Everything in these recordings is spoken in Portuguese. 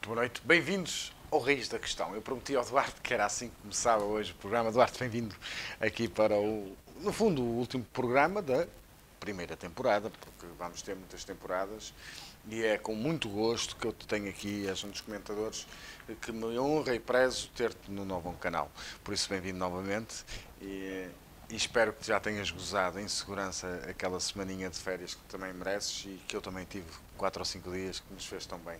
Boa noite. Bem-vindos ao Raiz da Questão. Eu prometi ao Duarte que era assim que começava hoje o programa. Duarte, bem-vindo aqui para no fundo, o último programa da primeira temporada, porque vamos ter muitas temporadas e é com muito gosto que eu te tenho aqui, és um dos comentadores que me honra e prezo ter-te no novo canal. Por isso, bem-vindo novamente e espero que já tenhas gozado em segurança aquela semaninha de férias que também mereces e que eu também tive 4 ou 5 dias que nos fez tão bem.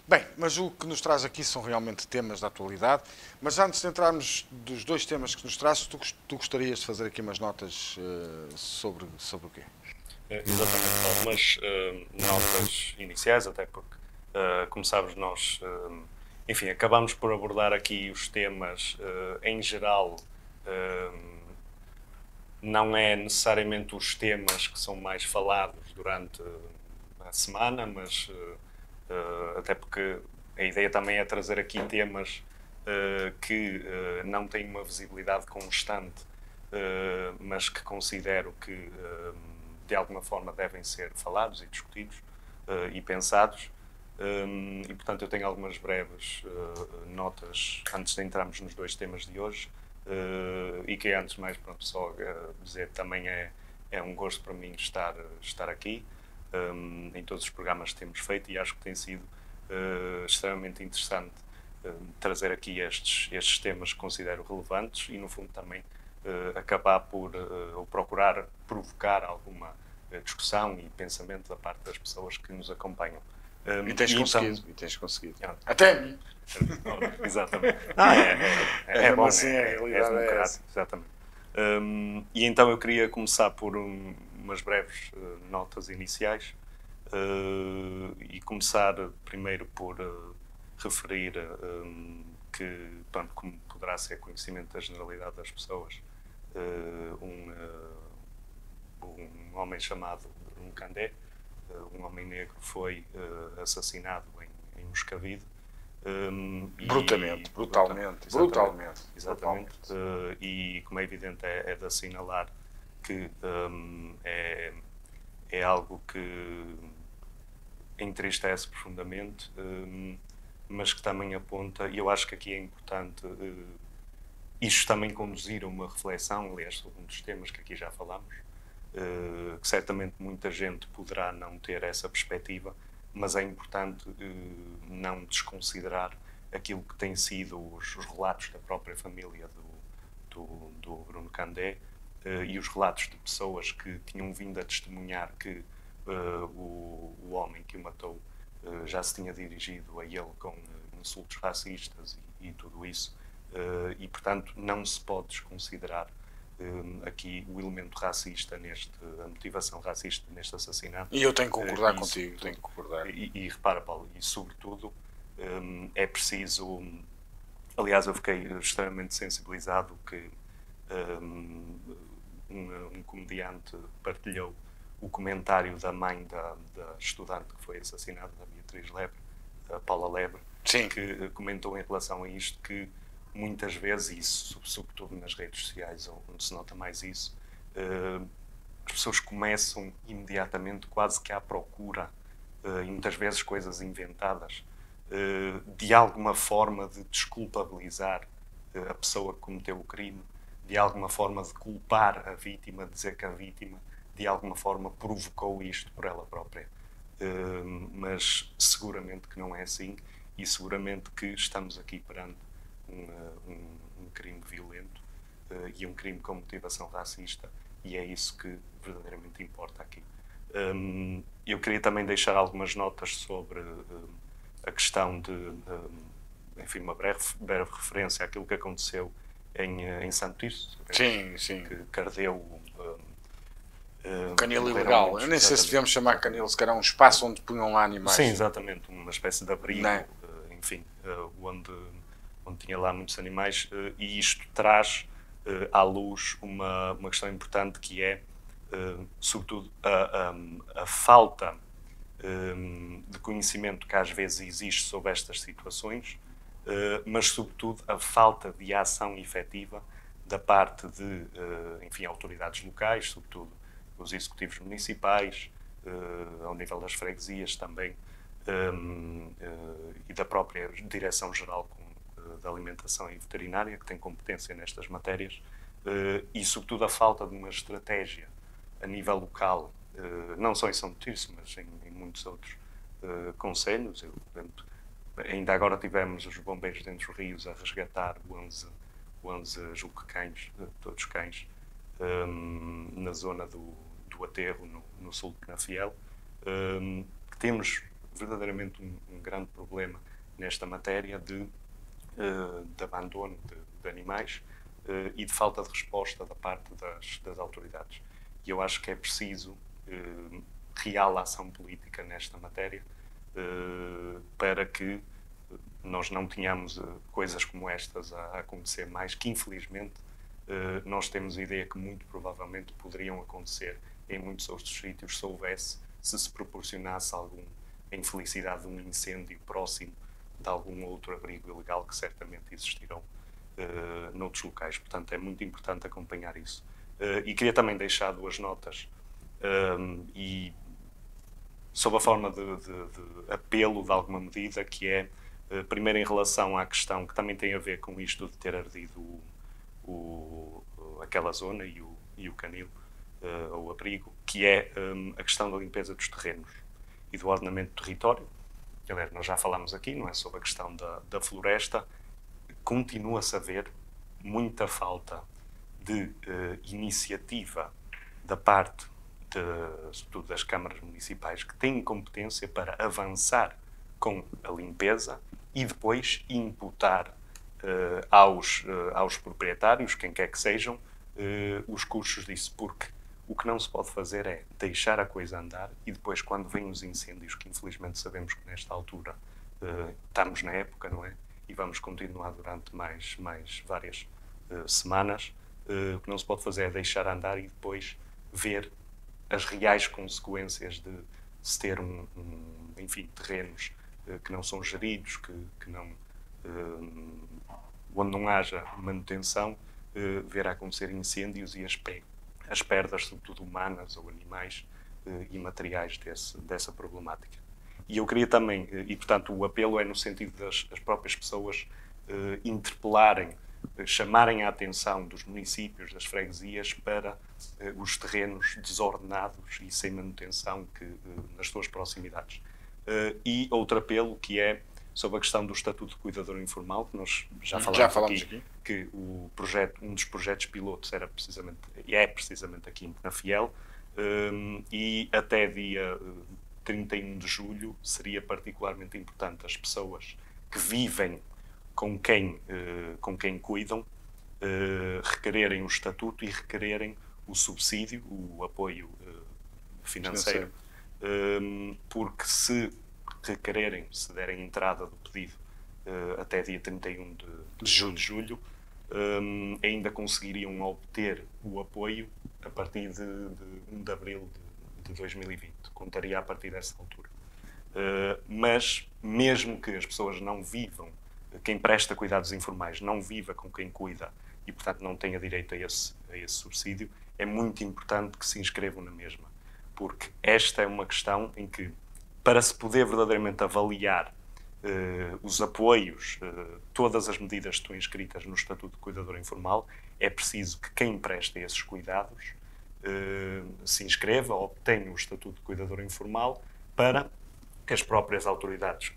Bem, mas o que nos traz aqui são realmente temas da atualidade. Mas antes de entrarmos dos dois temas que nos traz, tu gostarias de fazer aqui umas notas sobre o quê? Exatamente, algumas notas iniciais, até porque, como sabes, nós, enfim, acabamos por abordar aqui os temas em geral. Não é necessariamente os temas que são mais falados durante a semana, mas até porque a ideia também é trazer aqui temas que não têm uma visibilidade constante, mas que considero que de alguma forma devem ser falados e discutidos e pensados. E portanto eu tenho algumas breves notas antes de entrarmos nos dois temas de hoje. E que antes de mais, pronto, só dizer que também é um gosto para mim estar aqui em todos os programas que temos feito, e acho que tem sido extremamente interessante trazer aqui estes temas que considero relevantes e no fundo também acabar por ou procurar provocar alguma discussão e pensamento da parte das pessoas que nos acompanham. E tens conseguido. Então, e tens conseguido. Até a mim. Exatamente. É bom, assim, a realidade é essa. Exatamente. E então eu queria começar por umas breves notas iniciais e começar primeiro por referir que, pronto, como poderá ser conhecimento da generalidade das pessoas, um homem chamado Bruno Candé, um homem negro, foi assassinado em Moscavide. Brutalmente. Exatamente. E como é evidente, é de assinalar que é algo que entristece profundamente, mas que também aponta, e eu acho que aqui é importante isto também conduzir a uma reflexão, aliás, sobre um dos temas que aqui já falamos, que certamente muita gente poderá não ter essa perspectiva, mas é importante não desconsiderar aquilo que têm sido os relatos da própria família do Bruno Candé e os relatos de pessoas que tinham vindo a testemunhar que o homem que o matou já se tinha dirigido a ele com insultos racistas e tudo isso. E, portanto, não se pode desconsiderar aqui o elemento racista a motivação racista neste assassinato. E eu tenho que concordar contigo, tenho que concordar. E repara, Paulo, e sobretudo é preciso, aliás, eu fiquei extremamente sensibilizado que um comediante partilhou o comentário da mãe da estudante que foi assassinada, da Beatriz Lebre, a Paula Lebre, Sim. que comentou em relação a isto que muitas vezes, isso sobretudo nas redes sociais, onde se nota mais isso, as pessoas começam imediatamente quase que à procura, e muitas vezes coisas inventadas, de alguma forma de desculpabilizar a pessoa que cometeu o crime, de alguma forma de culpar a vítima, dizer que a vítima de alguma forma provocou isto por ela própria. Mas seguramente que não é assim, e seguramente que estamos aqui perante um crime violento e um crime com motivação racista, e é isso que verdadeiramente importa aqui. Eu queria também deixar algumas notas sobre a questão enfim, uma breve referência àquilo que aconteceu em Santo Tirso. Sim. Que ardeu canil ilegal. Eu nem sei se devemos chamar canil, se calhar um espaço onde punham lá animais. Sim, exatamente, uma espécie de abrigo, enfim, onde tinha lá muitos animais, e isto traz à luz uma questão importante, que é, sobretudo, a falta de conhecimento que às vezes existe sobre estas situações, mas, sobretudo, a falta de ação efetiva da parte de, enfim, autoridades locais, sobretudo os executivos municipais, ao nível das freguesias também, e da própria Direção-Geral da Alimentação e Veterinária, que tem competência nestas matérias, e sobretudo a falta de uma estratégia a nível local, não só em São Tirso, mas em muitos outros concelhos. Ainda agora tivemos os bombeiros de Entre Rios a resgatar 11 julgo que cães, todos cães, na zona do Aterro, no sul de Penafiel. Que temos verdadeiramente um grande problema nesta matéria de abandono de animais e de falta de resposta da parte das autoridades. E eu acho que é preciso real ação política nesta matéria para que nós não tenhamos coisas como estas a acontecer mais, que infelizmente nós temos a ideia que muito provavelmente poderiam acontecer em muitos outros sítios se se proporcionasse a infelicidade de um incêndio próximo de algum outro abrigo ilegal que certamente existirão noutros locais. Portanto, é muito importante acompanhar isso. E queria também deixar duas notas e sob a forma de apelo de alguma medida, que é, primeiro, em relação à questão que também tem a ver com isto de ter ardido aquela zona e o canil, ou o abrigo, que é a questão da limpeza dos terrenos e do ordenamento do território. Aliás, nós já falámos aqui, não é, sobre a questão da floresta. Continua-se a haver muita falta de iniciativa da parte sobretudo das câmaras municipais, que têm competência para avançar com a limpeza e depois imputar aos proprietários, quem quer que sejam, os custos disso, porque o que não se pode fazer é deixar a coisa andar e depois, quando vêm os incêndios, que infelizmente sabemos que nesta altura estamos na época, não é? E vamos continuar durante mais várias semanas, o que não se pode fazer é deixar andar e depois ver as reais consequências de se ter enfim, terrenos que não são geridos, que não, onde não haja manutenção, ver acontecer incêndios e as perdas, sobretudo humanas ou animais e materiais dessa problemática. E eu queria também, e portanto o apelo é no sentido das próprias pessoas interpelarem, chamarem a atenção dos municípios, das freguesias, para os terrenos desordenados e sem manutenção nas suas proximidades. E outro apelo, que é sobre a questão do Estatuto de Cuidador Informal, que nós já falámos aqui, que um dos projetos pilotos é precisamente aqui em Penafiel, e até dia 31 de julho seria particularmente importante as pessoas que vivem com quem cuidam requererem o estatuto e requererem o subsídio, o apoio financeiro, porque se requererem, se derem entrada do pedido até dia 31 de julho, ainda conseguiriam obter o apoio a partir de 1 de abril de 2020. Contaria a partir dessa altura. Mas, mesmo que as pessoas não vivam, quem presta cuidados informais não viva com quem cuida e, portanto, não tenha direito a esse subsídio, é muito importante que se inscrevam na mesma. Porque esta é uma questão em que, para se poder verdadeiramente avaliar os apoios, todas as medidas que estão inscritas no Estatuto de Cuidador Informal, é preciso que quem presta esses cuidados se inscreva, obtenha o Estatuto de Cuidador Informal, para que as próprias autoridades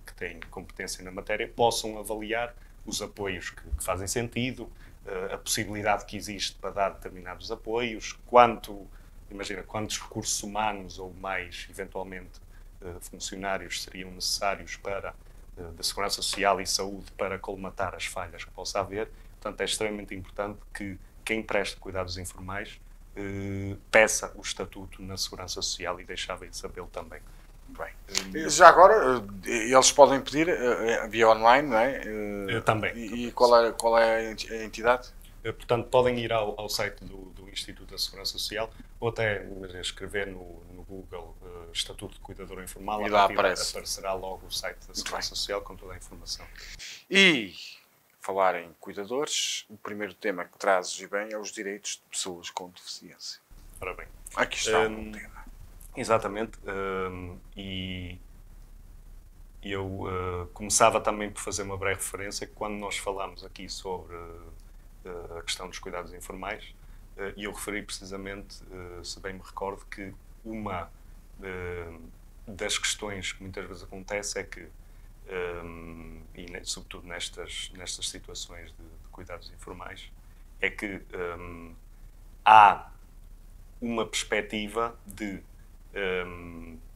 que têm competência na matéria possam avaliar os apoios que fazem sentido, a possibilidade que existe para dar determinados apoios, quantos recursos humanos ou mais, eventualmente, funcionários seriam necessários da Segurança Social e Saúde para colmatar as falhas que possa haver. Portanto, é extremamente importante que quem presta cuidados informais peça o estatuto na Segurança Social e deixava esse apelo também. Bem, já agora, eles podem pedir via online, não é? Também. E qual é a entidade? Portanto, podem ir ao site do Instituto da Segurança Social ou até escrever no Google Estatuto de Cuidador Informal, e lá aparecerá logo o site da Segurança Social com toda a informação. E falar em cuidadores, o primeiro tema que trazes e bem é os direitos de pessoas com deficiência. Ora bem. Aqui está um tema. Exatamente. E eu começava também por fazer uma breve referência que quando nós falamos aqui sobre a questão dos cuidados informais, e eu referi precisamente, se bem me recordo, que uma das questões que muitas vezes acontece é que, e sobretudo nestas situações de cuidados informais, é que há uma perspectiva de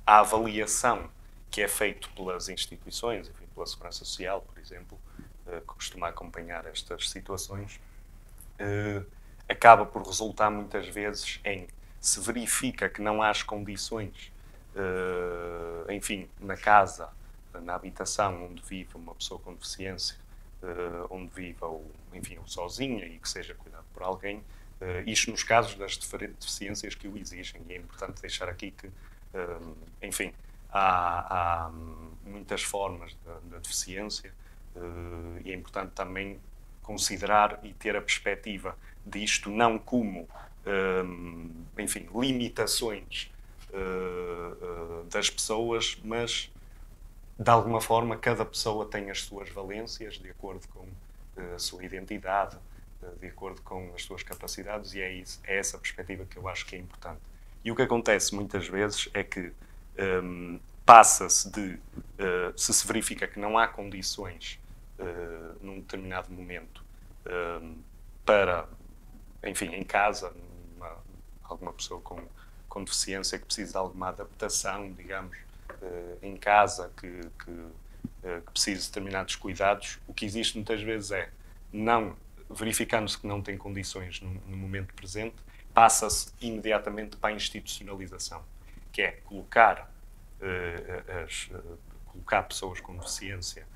a avaliação que é feita pelas instituições, enfim, pela Segurança Social, por exemplo, que costuma acompanhar estas situações, acaba por resultar muitas vezes em, se verifica que não há as condições, enfim, na casa, na habitação onde vive uma pessoa com deficiência, onde viva, enfim, ou sozinha e que seja cuidado por alguém, isto nos casos das deficiências que o exigem. E é importante deixar aqui que, enfim, há muitas formas da deficiência, e é importante também considerar e ter a perspectiva disto não como, enfim, limitações das pessoas, mas de alguma forma cada pessoa tem as suas valências de acordo com a sua identidade, de acordo com as suas capacidades, e é essa perspectiva que eu acho que é importante. E o que acontece muitas vezes é que passa-se de, se verifica que não há condições num determinado momento para, enfim, em casa, alguma pessoa com deficiência que precisa de alguma adaptação, digamos, em casa, que precisa de determinados cuidados, o que existe muitas vezes é, não verificando-se que não tem condições no momento presente, passa-se imediatamente para a institucionalização, que é colocar pessoas com deficiência,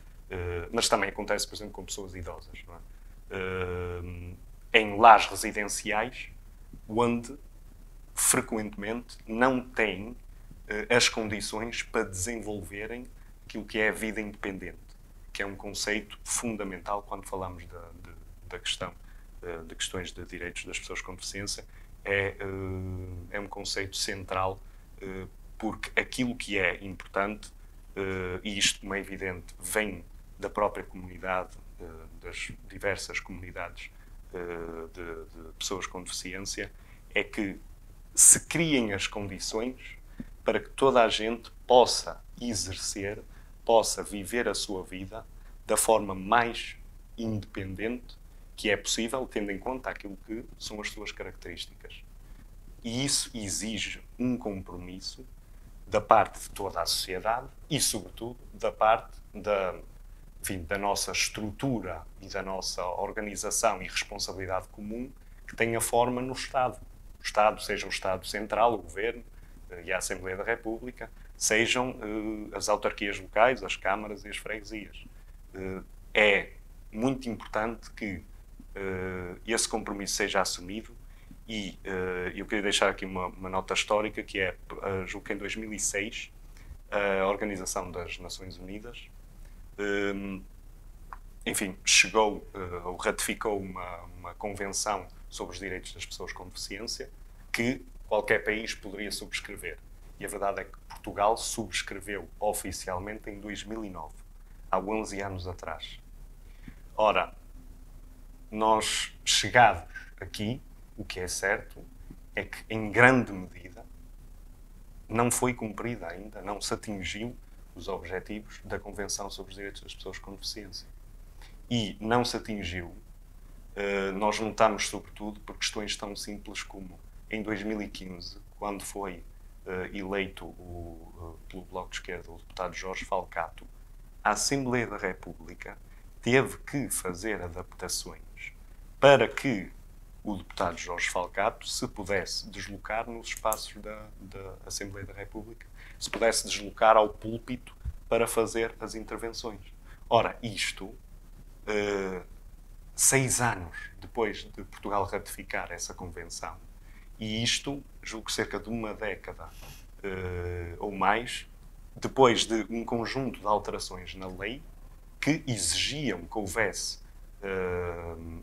mas também acontece, por exemplo, com pessoas idosas, não é? Em lares residenciais, onde frequentemente não têm as condições para desenvolverem aquilo que é a vida independente, que é um conceito fundamental quando falamos da questão de questões de direitos das pessoas com deficiência. É um conceito central, porque aquilo que é importante, e isto, como é evidente, vem da própria comunidade, das diversas comunidades de pessoas com deficiência, é que se criem as condições para que toda a gente possa exercer, possa viver a sua vida da forma mais independente que é possível, tendo em conta aquilo que são as suas características. E isso exige um compromisso da parte de toda a sociedade e, sobretudo, da parte da nossa estrutura e da nossa organização e responsabilidade comum que tenha forma no Estado. O Estado, seja o Estado Central, o Governo e a Assembleia da República, sejam as autarquias locais, as câmaras e as freguesias. É muito importante que esse compromisso seja assumido e eu queria deixar aqui uma nota histórica, que é, julgo que em 2006, a Organização das Nações Unidas, enfim, chegou ou ratificou uma convenção sobre os direitos das pessoas com deficiência que qualquer país poderia subscrever. E a verdade é que Portugal subscreveu oficialmente em 2009, há 11 anos atrás. Ora, nós chegados aqui, o que é certo é que, em grande medida, não foi cumprida ainda, não se atingiu os objetivos da Convenção sobre os Direitos das Pessoas com Deficiência. E não se atingiu, nós notamos sobretudo por questões tão simples como, em 2015, quando foi eleito pelo Bloco de Esquerda o deputado Jorge Falcato, a Assembleia da República teve que fazer adaptações para que o deputado Jorge Falcato se pudesse deslocar nos espaços da Assembleia da República, se pudesse deslocar ao púlpito para fazer as intervenções. Ora, isto, 6 anos depois de Portugal ratificar essa convenção, e isto, julgo que cerca de uma década ou mais, depois de um conjunto de alterações na lei que exigiam que houvesse,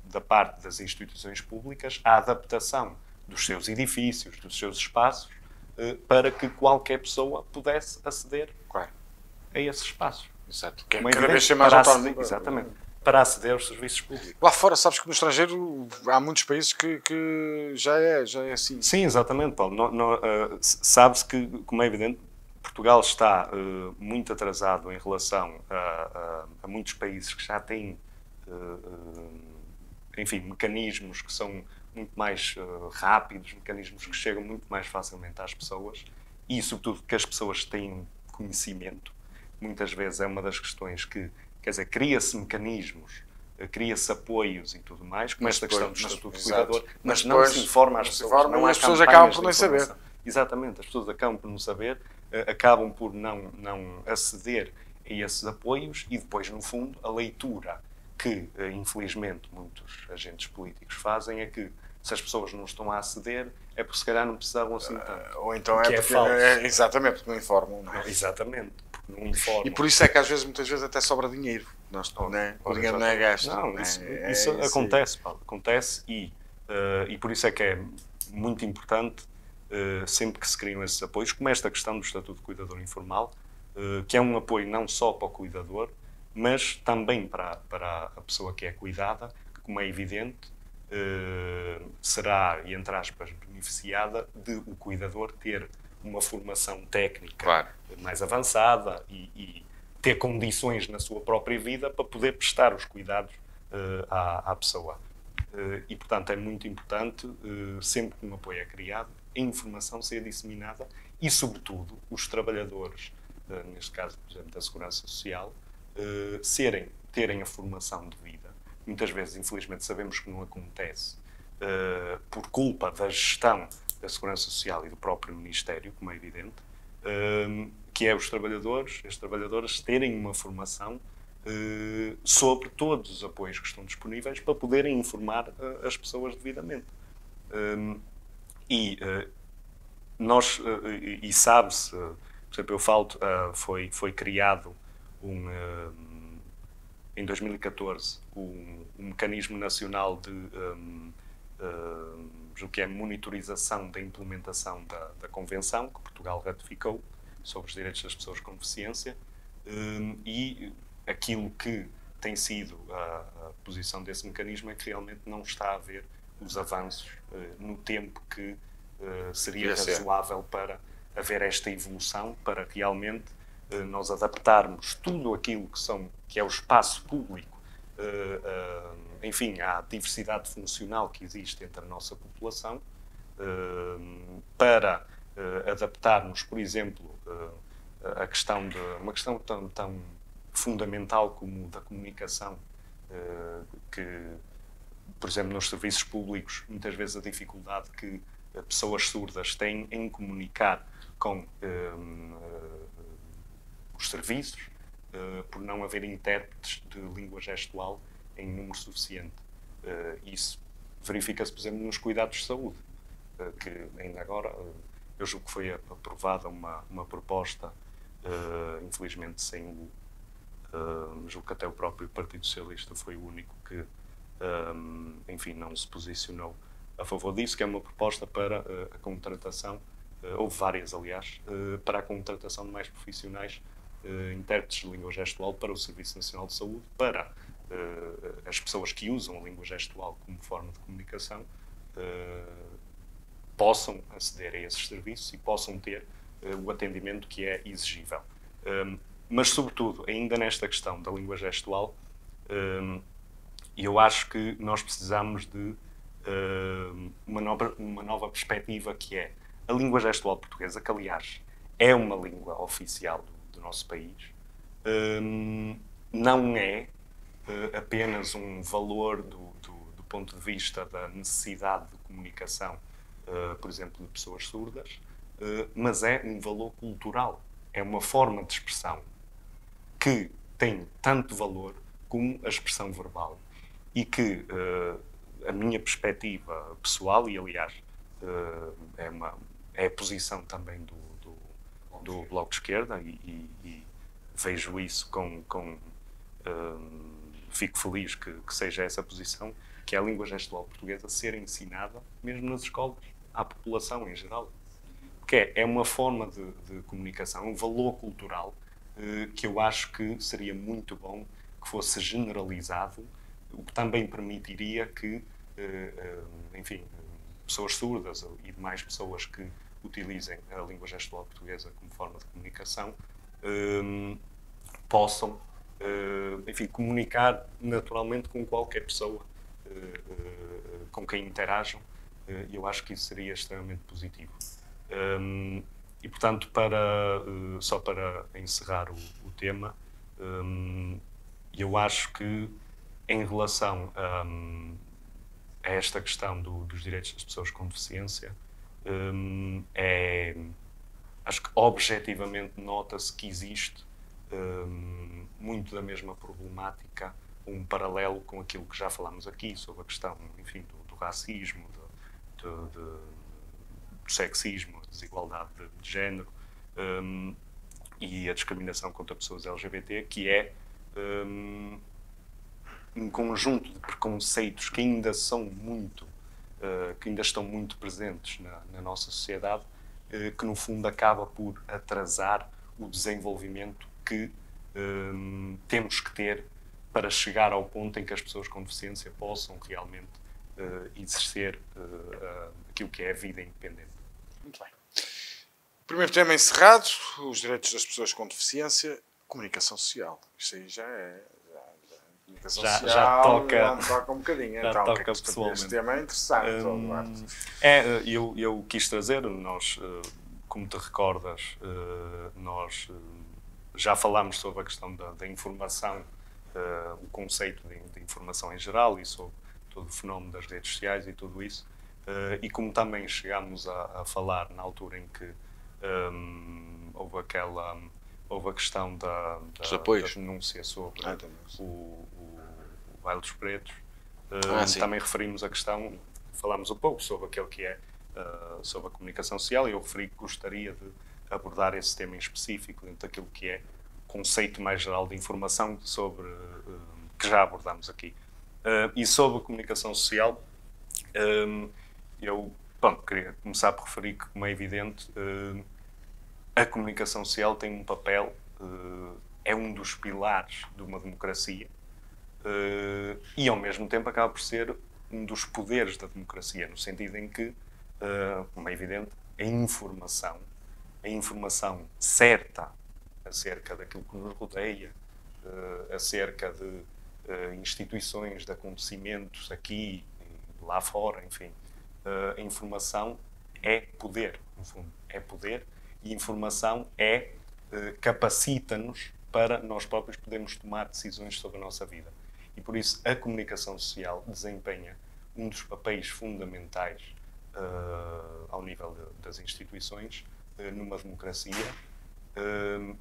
da parte das instituições públicas, a adaptação dos seus edifícios, dos seus espaços, para que qualquer pessoa pudesse aceder a esses espaços. Exato. Que é Como é cada vez evidente, ser mais autónomo. Exatamente. Para aceder aos serviços públicos. Lá fora, sabes que no estrangeiro há muitos países que já é assim. Sim, exatamente, Paulo. Sabe-se que, como é evidente, Portugal está muito atrasado em relação a muitos países que já têm, enfim, mecanismos que são muito mais rápidos, mecanismos que chegam muito mais facilmente às pessoas e, sobretudo, que as pessoas têm conhecimento. Muitas vezes é uma das questões que, quer dizer, cria-se mecanismos, cria-se apoios e tudo mais, como esta questão do estatuto de cuidador, mas não se informa às pessoas. Não há as pessoas acabam por nem informação. saber. Exatamente, as pessoas acabam por não saber, acabam por não aceder a esses apoios e depois, no fundo, a leitura que, infelizmente, muitos agentes políticos fazem é que se as pessoas não estão a aceder é porque se calhar não precisavam assim tanto. Ou então é porque falso. Exatamente, porque não informam. Não é? Não, exatamente, porque não informam. E por isso é que muitas vezes até sobra dinheiro. O dinheiro não é gasto. Não, isso acontece, Paulo, acontece e por isso é que é muito importante sempre que se criam esses apoios, como esta questão do Estatuto de Cuidador Informal, que é um apoio não só para o cuidador, mas também para a pessoa que é cuidada, que, como é evidente, será, entre aspas, beneficiada de o cuidador ter uma formação técnica mais avançada e ter condições na sua própria vida para poder prestar os cuidados à pessoa. E, portanto, é muito importante, sempre que um apoio é criado, a informação ser disseminada e, sobretudo, os trabalhadores, neste caso, por exemplo, da Segurança Social, terem a formação devida. Muitas vezes, infelizmente, sabemos que não acontece por culpa da gestão da Segurança Social e do próprio Ministério, como é evidente, que é os trabalhadores e as trabalhadoras terem uma formação sobre todos os apoios que estão disponíveis para poderem informar as pessoas devidamente. E sabe-se, por exemplo, eu falo, foi criado em 2014 um mecanismo nacional de que é monitorização da implementação da Convenção, que Portugal ratificou, sobre os direitos das pessoas com deficiência, e aquilo que tem sido a posição desse mecanismo é que realmente não está a haver os avanços no tempo que seria razoável para haver esta evolução, para realmente nós adaptarmos tudo aquilo que é o espaço público, enfim, à diversidade funcional que existe entre a nossa população, para adaptarmos, por exemplo, a questão de uma questão tão fundamental como da comunicação, que, por exemplo, nos serviços públicos, muitas vezes a dificuldade que pessoas surdas têm em comunicar com os serviços, por não haver intérpretes de língua gestual em número suficiente. Isso verifica-se, por exemplo, nos cuidados de saúde, que ainda agora, eu julgo que foi aprovada uma proposta, infelizmente sem julgo que até o próprio Partido Socialista foi o único que, enfim, não se posicionou a favor disso, que é uma proposta para a contratação, houve várias, aliás, para a contratação de mais profissionais intérpretes de língua gestual para o Serviço Nacional de Saúde, para as pessoas que usam a língua gestual como forma de comunicação possam aceder a esses serviços e possam ter o atendimento que é exigível. Mas, sobretudo, ainda nesta questão da língua gestual, eu acho que nós precisamos de uma nova perspectiva, que é a língua gestual portuguesa, que, aliás, é uma língua oficial do nosso país, não é apenas um valor do ponto de vista da necessidade de comunicação, por exemplo, de pessoas surdas, mas é um valor cultural. É uma forma de expressão que tem tanto valor como a expressão verbal e que a minha perspectiva pessoal, e aliás é a posição também do Bloco de Esquerda, e vejo isso fico feliz que seja essa posição, que é a língua gestual portuguesa ser ensinada mesmo nas escolas, à população em geral. Porque é uma forma de comunicação, um valor cultural que eu acho que seria muito bom que fosse generalizado, o que também permitiria que, enfim, pessoas surdas e demais pessoas que utilizem a língua gestual portuguesa como forma de comunicação possam, enfim, comunicar naturalmente com qualquer pessoa com quem interajam, e eu acho que isso seria extremamente positivo. E, portanto, só para encerrar o tema, eu acho que, em relação a esta questão dos direitos das pessoas com deficiência, acho que objetivamente nota-se que existe muito da mesma problemática, um paralelo com aquilo que já falámos aqui sobre a questão, enfim, do racismo, do sexismo, a desigualdade de género e a discriminação contra pessoas LGBT, que é um conjunto de preconceitos que ainda são que ainda estão muito presentes na nossa sociedade, que no fundo acaba por atrasar o desenvolvimento que temos que ter para chegar ao ponto em que as pessoas com deficiência possam realmente exercer aquilo que é a vida independente. Muito bem. Primeiro tema encerrado, os direitos das pessoas com deficiência, comunicação social. Isto aí já é... comunicação social já toca um bocadinho. Já então, toca que é que pessoalmente. este tema é interessante, Duarte. Eu quis trazer, nós, como te recordas, nós já falámos sobre a questão da informação, o conceito de informação em geral e sobre todo o fenómeno das redes sociais e tudo isso. E como também chegámos a falar na altura em que houve a questão da denúncia sobre o baile dos pretos, também referimos a questão, falámos um pouco sobre aquilo que é sobre a comunicação social, e eu referi que gostaria de abordar esse tema em específico dentro daquilo que é o conceito mais geral de informação sobre que já abordámos aqui. E sobre a comunicação social, eu queria começar por referir que, como é evidente, a comunicação social tem um papel, é um dos pilares de uma democracia e, ao mesmo tempo, acaba por ser um dos poderes da democracia, no sentido em que, como é evidente, a informação certa acerca daquilo que nos rodeia, acerca de instituições, de acontecimentos aqui e lá fora, enfim, a informação é poder, no fundo, é poder, e informação capacita-nos para nós próprios podermos tomar decisões sobre a nossa vida. E por isso a comunicação social desempenha um dos papéis fundamentais ao nível das instituições numa democracia,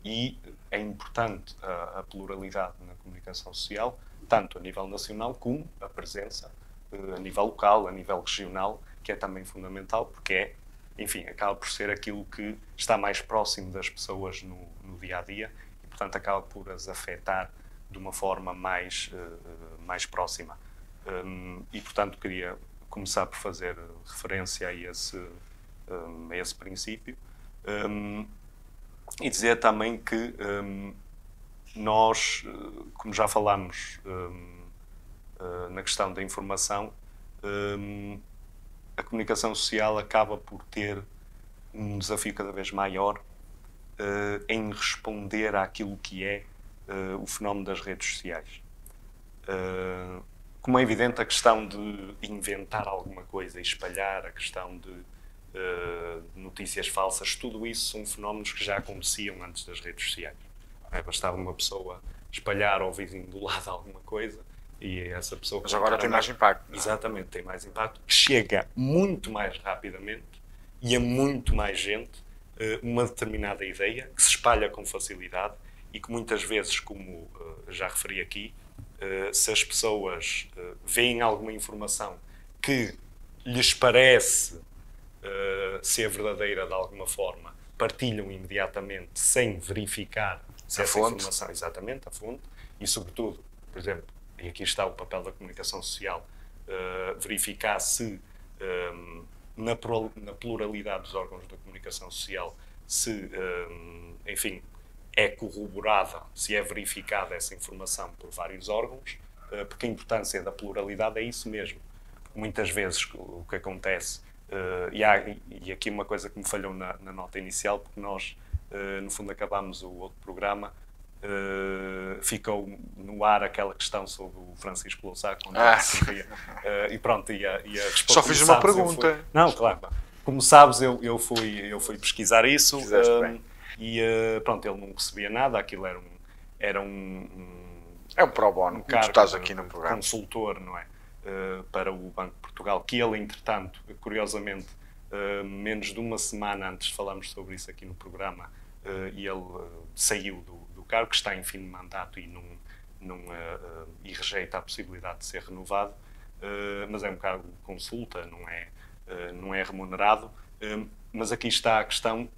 e é importante a pluralidade na comunicação social, tanto a nível nacional como a presença a nível local, a nível regional, que é também fundamental, porque enfim, acaba por ser aquilo que está mais próximo das pessoas no dia-a-dia e, portanto, acaba por as afetar de uma forma mais próxima. E, portanto, queria começar por fazer referência a esse princípio e dizer também que nós, como já falámos na questão da informação, a comunicação social acaba por ter um desafio cada vez maior em responder àquilo que é o fenómeno das redes sociais. Como é evidente, a questão de inventar alguma coisa e espalhar, a questão de notícias falsas, tudo isso são fenómenos que já aconteciam antes das redes sociais. Bastava uma pessoa espalhar ao vizinho do lado alguma coisa e essa pessoa... Mas agora tem mais impacto. Exatamente, tem mais impacto, chega muito mais rapidamente e a muito mais gente uma determinada ideia que se espalha com facilidade e que muitas vezes, como já referi aqui, se as pessoas veem alguma informação que lhes parece ser verdadeira de alguma forma, partilham imediatamente sem verificar se essa informação, exatamente, a fonte, e sobretudo, por exemplo, e aqui está o papel da comunicação social, verificar se na pluralidade dos órgãos da comunicação social, se, enfim, é corroborada, se é verificada essa informação por vários órgãos, porque a importância da pluralidade é isso mesmo. Muitas vezes o que acontece, e aqui uma coisa que me falhou na nota inicial, porque nós, no fundo, acabámos o outro programa, ficou no ar aquela questão sobre o Francisco Louçã, quando e pronto, ia responder. Só fiz uma pergunta. Não, claro. Como sabes, eu fui pesquisar isso e pronto, ele não recebia nada, aquilo era um é um pro bono, como tu estás aqui no programa. Consultor, não é? Para o Banco de Portugal, que ele, entretanto, curiosamente, menos de uma semana antes falámos sobre isso aqui no programa, e ele saiu do cargo, que está em fim de mandato e e rejeita a possibilidade de ser renovado, mas é um cargo de consulta, não é remunerado. Mas aqui está a questão,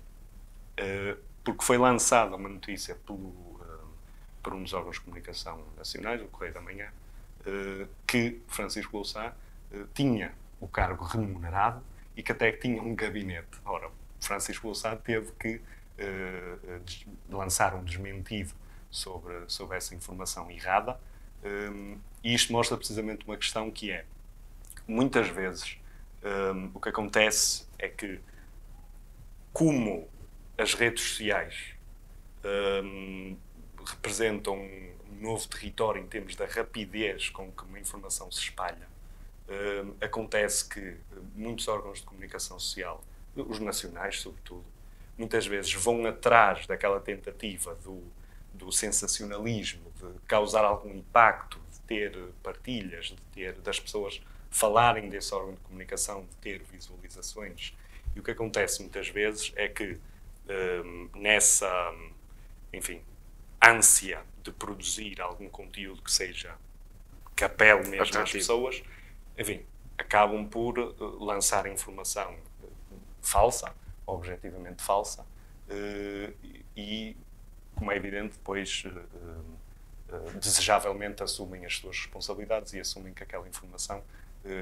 porque foi lançada uma notícia por um dos órgãos de comunicação nacionais, o Correio da Manhã, que Francisco Louçã tinha o cargo remunerado e que até tinha um gabinete. Ora, Francisco Louçã teve que lançar um desmentido sobre essa informação errada, e isto mostra precisamente uma questão que é, muitas vezes, o que acontece é que, como as redes sociais representam um novo território em termos da rapidez com que uma informação se espalha, acontece que muitos órgãos de comunicação social, os nacionais sobretudo, muitas vezes vão atrás daquela tentativa do sensacionalismo, de causar algum impacto, de ter partilhas, das pessoas falarem desse órgão de comunicação, de ter visualizações. E o que acontece muitas vezes é que nessa, enfim, ânsia de produzir algum conteúdo que apele mesmo às pessoas, enfim, acabam por lançar informação falsa, objetivamente falsa, e, como é evidente, depois desejavelmente assumem as suas responsabilidades e assumem que aquela informação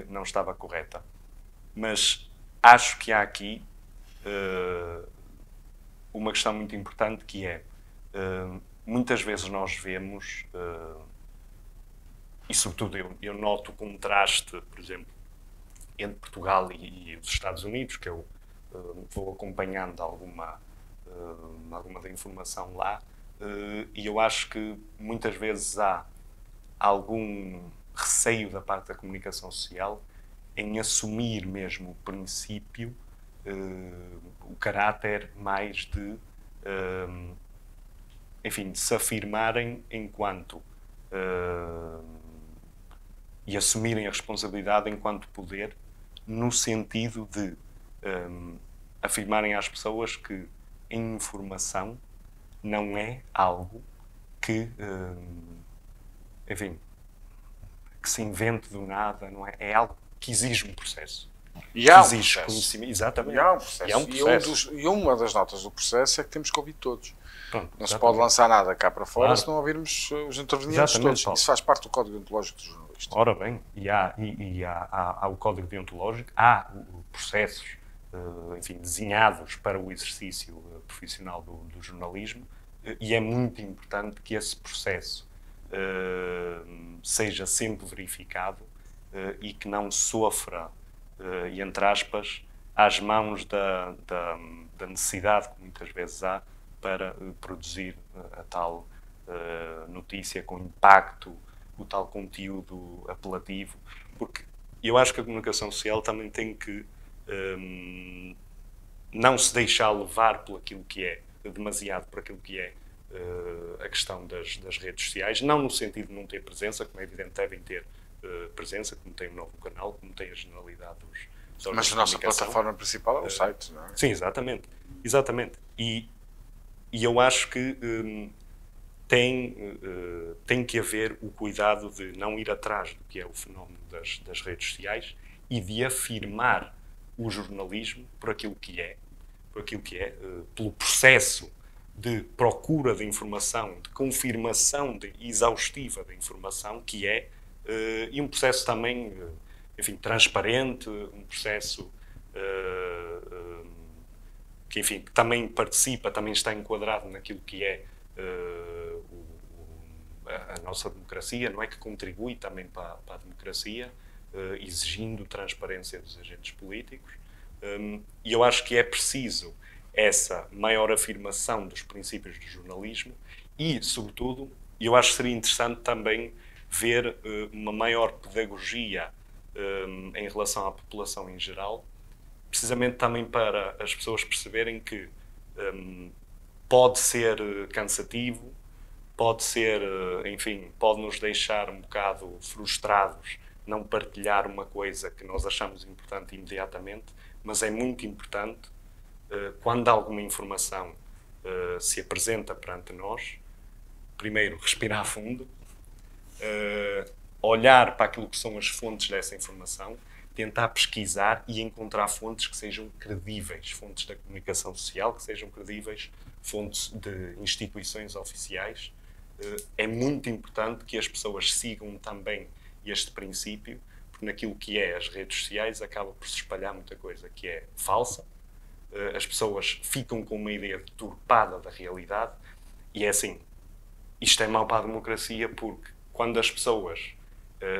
não estava correta. Mas acho que há aqui uma questão muito importante, que é, muitas vezes nós vemos, e sobretudo eu noto o contraste, por exemplo, entre Portugal e os Estados Unidos, que eu vou acompanhando alguma da informação lá, e eu acho que muitas vezes há algum receio da parte da comunicação social em assumir mesmo o princípio, o caráter mais de, enfim, de se afirmarem enquanto e assumirem a responsabilidade enquanto poder, no sentido de afirmarem às pessoas que a informação não é algo que, enfim, que se invente do nada, não é? É algo que exige um processo. E há um processo. Conhecimento. Exatamente. E há um processo. E uma das notas do processo é que temos que ouvir todos. Pronto, não se pode lançar nada cá para fora, claro, se não ouvirmos os intervenientes todos. Paulo. Isso faz parte do Código Deontológico dos jornalistas. Ora bem, há o Código Deontológico, há processos, enfim, desenhados para o exercício profissional do jornalismo, e é muito importante que esse processo seja sempre verificado e que não sofra, e entre aspas, às mãos da necessidade que muitas vezes há para produzir a tal notícia com impacto, o tal conteúdo apelativo, porque eu acho que a comunicação social também tem que não se deixar levar por aquilo que é, demasiado por aquilo que é a questão das redes sociais, não no sentido de não ter presença, como é evidente devem ter presença, como tem o novo canal, como tem a generalidade dos órgãos. Mas a nossa plataforma principal é o site, não é? Sim, exatamente. E eu acho que tem que haver o cuidado de não ir atrás do que é o fenómeno das redes sociais e de afirmar o jornalismo por aquilo que é, pelo processo de procura de informação, de confirmação exaustiva da informação que é, e um processo também, enfim, transparente, um processo que, enfim, que também participa, também está enquadrado naquilo que é a nossa democracia, não é, que contribui também para a democracia, exigindo transparência dos agentes políticos. E eu acho que é preciso essa maior afirmação dos princípios do jornalismo e, sobretudo, eu acho que seria interessante também ver uma maior pedagogia em relação à população em geral, precisamente também para as pessoas perceberem que pode ser cansativo, pode ser, enfim, pode nos deixar um bocado frustrados não partilhar uma coisa que nós achamos importante imediatamente, mas é muito importante, quando alguma informação se apresenta perante nós, primeiro respirar fundo, olhar para aquilo que são as fontes dessa informação, tentar pesquisar e encontrar fontes que sejam credíveis, fontes da comunicação social que sejam credíveis, fontes de instituições oficiais. É muito importante que as pessoas sigam também este princípio, porque naquilo que é as redes sociais acaba por se espalhar muita coisa que é falsa. As pessoas ficam com uma ideia deturpada da realidade e é assim, isto é mau para a democracia porque quando as pessoas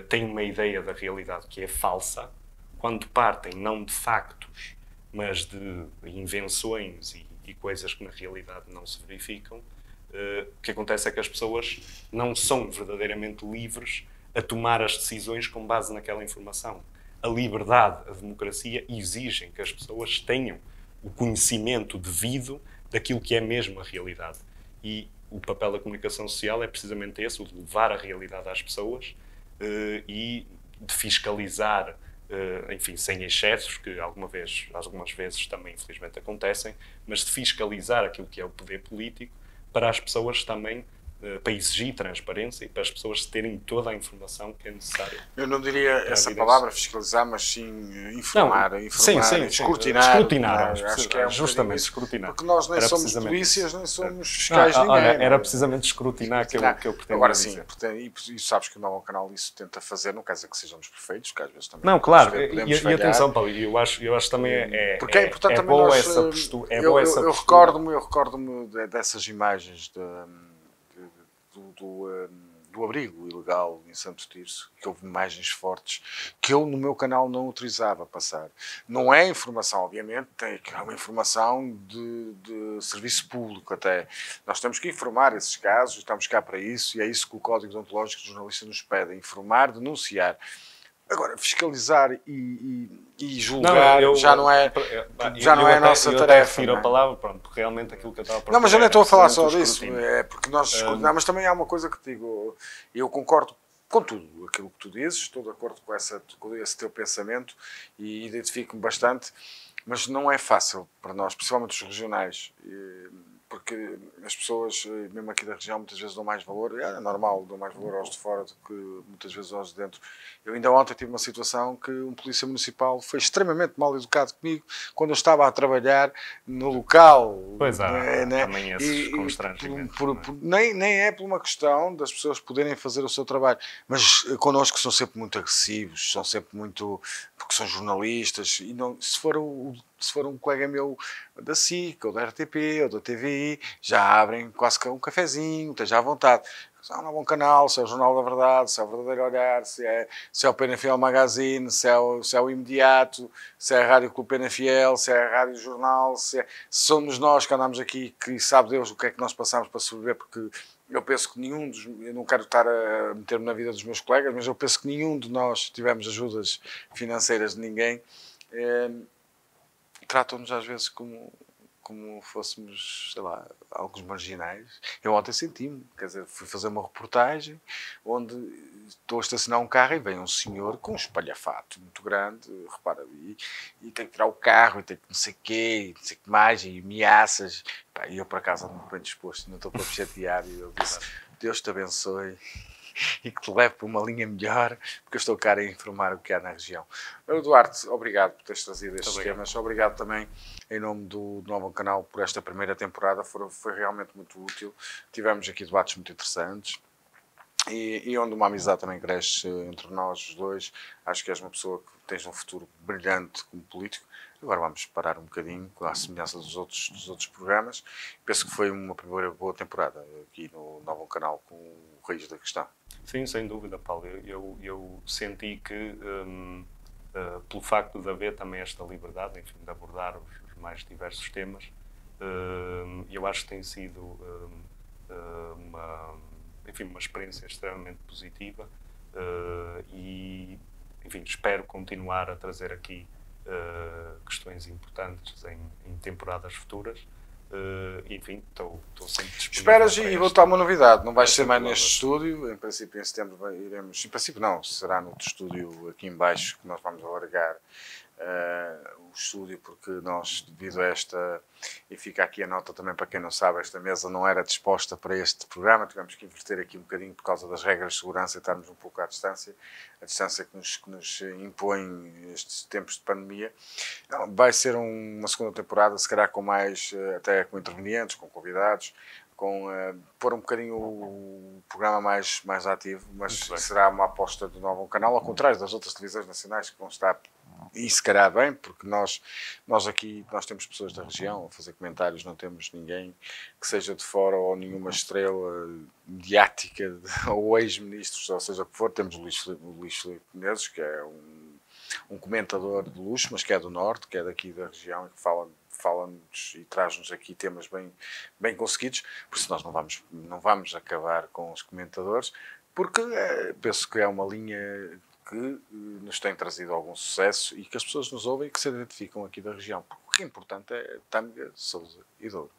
têm uma ideia da realidade que é falsa, quando partem não de factos, mas de invenções e coisas que na realidade não se verificam, o que acontece é que as pessoas não são verdadeiramente livres a tomar as decisões com base naquela informação. A liberdade, a democracia exigem que as pessoas tenham o conhecimento devido daquilo que é mesmo a realidade. E o papel da comunicação social é precisamente esse, o de levar a realidade às pessoas e de fiscalizar, enfim, sem excessos, que algumas vezes também infelizmente acontecem, mas de fiscalizar aquilo que é o poder político para as pessoas também, para exigir transparência e para as pessoas terem toda a informação que é necessária. Eu não diria essa palavra, fiscalizar, mas sim informar, sim, escrutinar. Acho que é justamente escrutinar. Porque nós nem somos polícias, nem somos fiscais de ninguém. Olha, era precisamente escrutinar que eu pretendo agora, dizer. Sim, e sabes que o novo canal isso tenta fazer, não quer dizer que sejamos perfeitos, que às vezes também não, claro, e atenção, Paulo, eu acho também porque é importante também boa nós, essa postura. Eu recordo-me dessas imagens do abrigo ilegal em Santo Tirso, que houve imagens fortes que eu no meu canal não autorizava a passar. Não é informação, obviamente, é uma informação de serviço público até. Nós temos que informar esses casos, estamos cá para isso, e é isso que o Código Deontológico do Jornalista nos pede, informar, denunciar. Agora, fiscalizar e julgar já não é a nossa tarefa. Eu refiro a palavra, pronto, porque realmente aquilo que eu estava a Não, mas eu nem estou a falar só disso, é porque nós discutimos, mas também há uma coisa que te digo, eu concordo com tudo aquilo que tu dizes, estou de acordo com esse teu pensamento e identifico-me bastante, mas não é fácil para nós, principalmente os regionais, porque as pessoas, mesmo aqui da região, muitas vezes dão mais valor, é normal, dão mais valor aos de fora do que muitas vezes aos de dentro. Eu ainda ontem tive uma situação que um polícia municipal foi extremamente mal educado comigo quando eu estava a trabalhar no local. Pois também esses constrangimentos. Nem é por uma questão das pessoas poderem fazer o seu trabalho, mas connosco são sempre muito agressivos, são sempre muito... porque são jornalistas, e não, se for um colega meu da SIC, ou da RTP, ou da TVI, já abrem quase que um cafezinho, esteja à vontade. Se é um bom canal, se é o Jornal da Verdade, se é o Verdadeiro Olhar, se é o PNFL Magazine, se é o Imediato, se é a Rádio Clube PNFL, se é a Rádio Jornal, se somos nós que andamos aqui, que sabe Deus o que é que nós passamos para sobreviver, porque eu penso que eu não quero estar a meter-me na vida dos meus colegas, mas eu penso que nenhum de nós tivemos ajudas financeiras de ninguém. Tratam-nos às vezes como fôssemos, sei lá, alguns marginais. Eu ontem senti-me, quer dizer, fui fazer uma reportagem onde estou a estacionar um carro e vem um senhor com um espalhafato muito grande, repara, e tem que tirar o carro, e tem que não sei o quê, e não sei o que mais, e ameaças. E eu, por acaso, ando bem disposto, não estou para me chatear, e eu disse, Deus te abençoe e que te leve para uma linha melhor, porque eu estou cá a informar o que há na região. Duarte, obrigado por teres trazido estes temas. Obrigado também, em nome do Novo Canal, por esta primeira temporada. Foi realmente muito útil. Tivemos aqui debates muito interessantes. E onde uma amizade também cresce entre nós os dois. Acho que és uma pessoa que tens um futuro brilhante como político. Agora vamos parar um bocadinho, com a semelhança dos outros programas. Penso que foi uma primeira boa temporada aqui no novo canal com o Raiz da Questão. Sim, sem dúvida, Paulo. Eu senti que, pelo facto de haver também esta liberdade, enfim, de abordar os mais diversos temas, eu acho que tem sido uma experiência extremamente positiva e, enfim, espero continuar a trazer aqui questões importantes em temporadas futuras. Enfim, estou sempre disponível. Esperas e vou-te dar uma novidade, não vais ser mais neste estúdio, em princípio em setembro iremos, em princípio não, será no outro estúdio aqui em baixo que nós vamos alargar o estúdio, porque nós, devido a esta, e fica aqui a nota também para quem não sabe, esta mesa não era disposta para este programa, tivemos que inverter aqui um bocadinho por causa das regras de segurança e estarmos um pouco à distância, a distância que nos impõe estes tempos de pandemia. Não, vai ser uma segunda temporada, se calhar com mais, até com intervenientes, com convidados, com pôr um bocadinho o programa mais ativo, mas será uma aposta do novo canal, ao contrário das outras televisões nacionais que vão estar, e se calhar bem, porque nós aqui temos pessoas da região a fazer comentários, não temos ninguém que seja de fora ou nenhuma estrela mediática ou ex-ministros, ou seja o que for. Temos o Luís Filipe Menezes, que é um comentador de luxo, mas que é do Norte, que é daqui da região e que fala-nos e traz-nos aqui temas bem conseguidos. Por isso nós não vamos acabar com os comentadores, porque penso que é uma linha que nos tem trazido algum sucesso e que as pessoas nos ouvem e que se identificam aqui da região. Porque o que é importante é Tâmega, Sousa e Douro.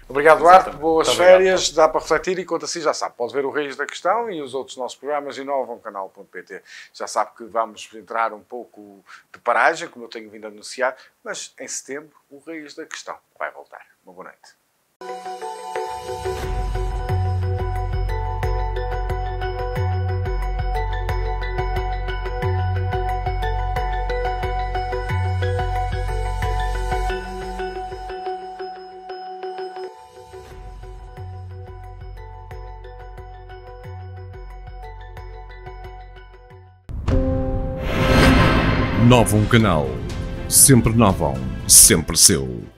Obrigado, Duarte. Boas férias. Dá para refletir e quanto assim já sabe. Pode ver o Raiz da Questão e os outros nossos programas em novocanal.pt. Já sabe que vamos entrar um pouco de paragem, como eu tenho vindo a anunciar, mas em setembro o Raiz da Questão vai voltar. Uma boa noite. Novo Canal. Sempre novo, sempre seu.